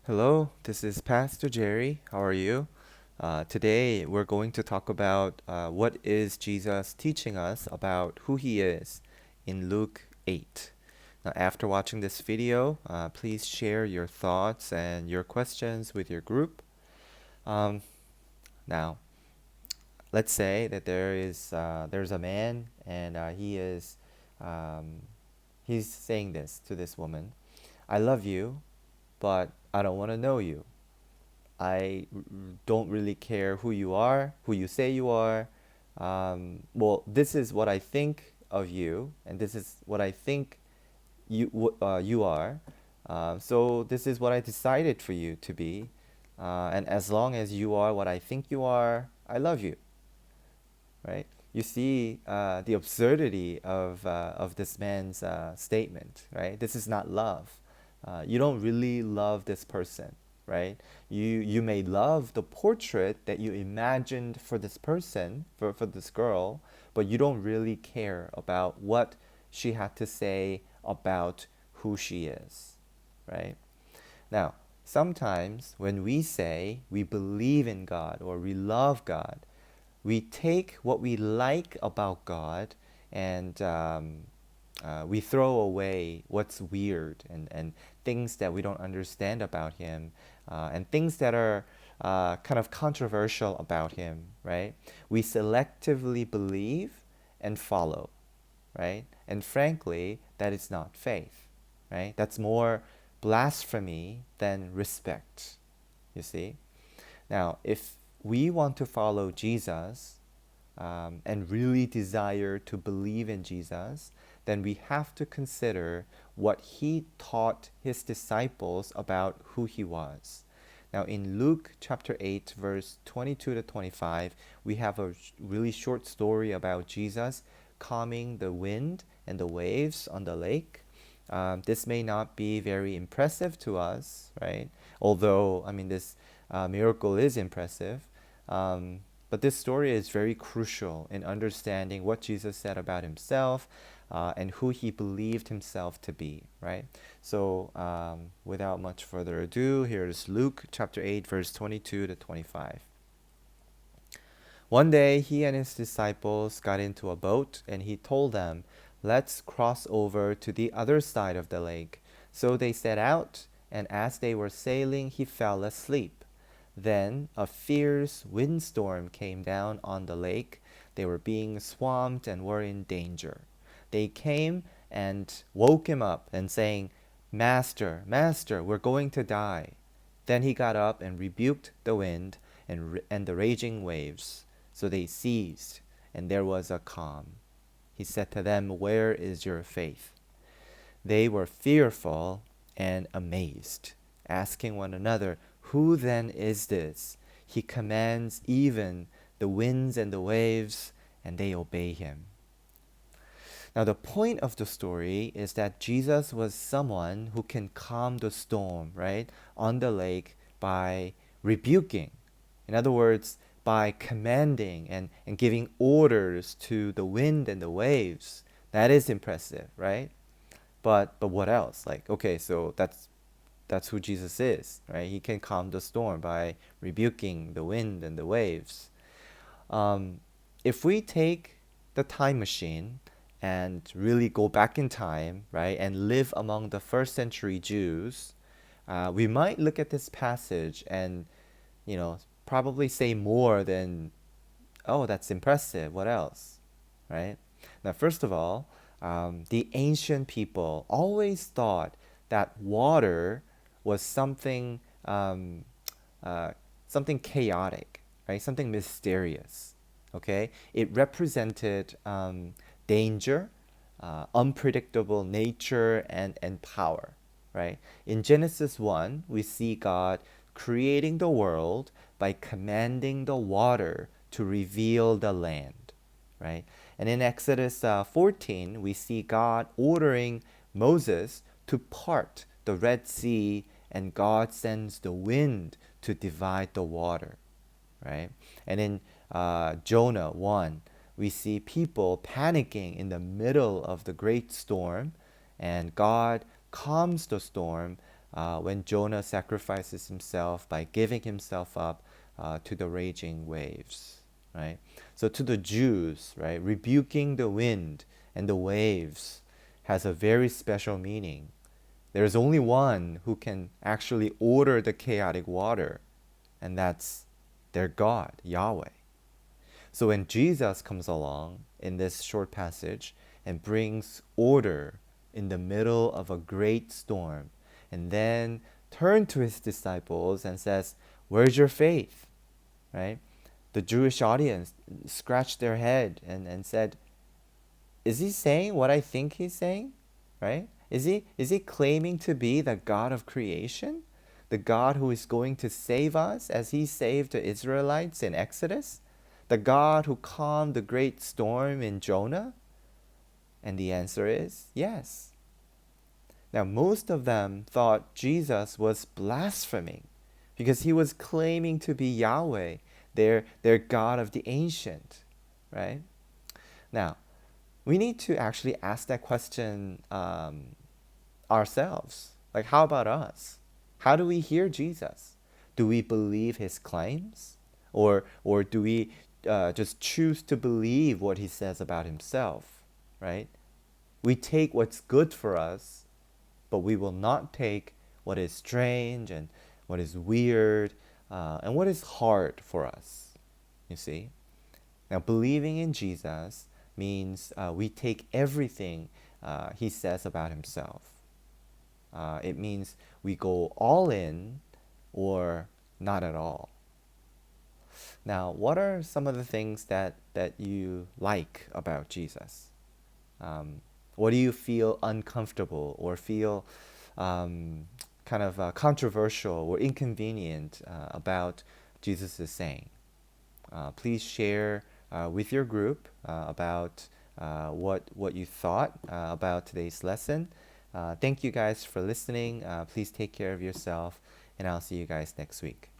Hello, this is Pastor Jerry. How are you? Today we're going to talk about what is Jesus teaching us about who he is in Luke 8. Now, after watching this video, please share your thoughts and your questions with your group. Um, now, let's say that there's a man and um, he's saying this to this woman. I love you, but I don't want to know you. Don't really care who you are, who you say you are. Well, this is what I think of you, and this is what I think you are. So this is what I decided for you to be. And as long as you are what I think you are, I love you, right? You see the absurdity of this man's statement, right? This is not love. You don't really love this person, right? You may love the portrait that you imagined for this person, for this girl, but you don't really care about what she had to say about who she is, right? Now, sometimes when we say we believe in God or we love God, we take what we like about God and we throw away what's weird and things that we don't understand about Him and things that are kind of controversial about Him, right? We selectively believe and follow, right? And frankly, that is not faith, right? That's more blasphemy than respect, you see? Now, if we want to follow Jesus and really desire to believe in Jesus, then we have to consider what he taught his disciples about who he was. Now, in Luke chapter 8, verse 22 to 25, we have a really short story about Jesus calming the wind and the waves on the lake. This may not be very impressive to us, right? Although, I mean, this miracle is impressive. Um, but this story is very crucial in understanding what Jesus said about himself and who he believed himself to be, right? So, without much further ado, here's Luke chapter 8, verse 22 to 25. One day he and his disciples got into a boat and he told them, "Let's cross over to the other side of the lake." So they set out, and as they were sailing, he fell asleep. Then a fierce windstorm came down on the lake. They were being swamped and were in danger. They came and woke him up and saying, "Master, Master, we're going to die." Then he got up and rebuked the wind and the raging waves. So they ceased, and there was a calm. He said to them, "Where is your faith?" They were fearful and amazed, asking one another, "Who then is this? He commands even the winds and the waves, and they obey him." Now, the point of the story is that Jesus was someone who can calm the storm, right, on the lake by rebuking. In other words, by commanding and giving orders to the wind and the waves. That is impressive, right? But what else? Like, okay, so that's who Jesus is, right? He can calm the storm by rebuking the wind and the waves. Um, if we take the time machine and really go back in time, right, and live among the first century Jews, we might look at this passage and, you know, probably say more than, "Oh, that's impressive. What else?" Right? Now, first of all, the ancient people always thought that water was um, uh, something chaotic, right? Something mysterious. Okay, it represented danger, unpredictable nature, and power. Right? In Genesis 1, we see God creating the world by commanding the water to reveal the land, right? And in Exodus 14, we see God ordering Moses to part the Red Sea, and God sends the wind to divide the water, right? And in Jonah 1, we see people panicking in the middle of the great storm, and God calms the storm when Jonah sacrifices himself by giving himself up to the raging waves, right? So to the Jews, right, rebuking the wind and the waves has a very special meaning. There's only one who can actually order the chaotic water, and that's their God, Yahweh. So when Jesus comes along in this short passage and brings order in the middle of a great storm, and then turn to his disciples and says, "Where's your faith?" Right? The Jewish audience scratched their head and said, "Is he saying what I think he's saying?" Right? Is he claiming to be the God of creation? The God who is going to save us as he saved the Israelites in Exodus? The God who calmed the great storm in Jonah? And the answer is yes. Now, most of them thought Jesus was blaspheming because he was claiming to be Yahweh, their God of the ancient, right? Now, we need to actually ask that question ourselves. Like, how about us? How do we hear Jesus? Do we believe his claims? Or do we just choose to believe what he says about himself, right? We take what's good for us, but we will not take what is strange and what is weird and what is hard for us, you see? Now, believing in Jesus means we take everything he says about himself. It means we go all in or not at all. Now, what are some of the things that you like about Jesus? What do you feel uncomfortable or feel kind of controversial or inconvenient about Jesus' saying? Please share with your group about what you thought about today's lesson. Thank you guys for listening. Please take care of yourself, and I'll see you guys next week.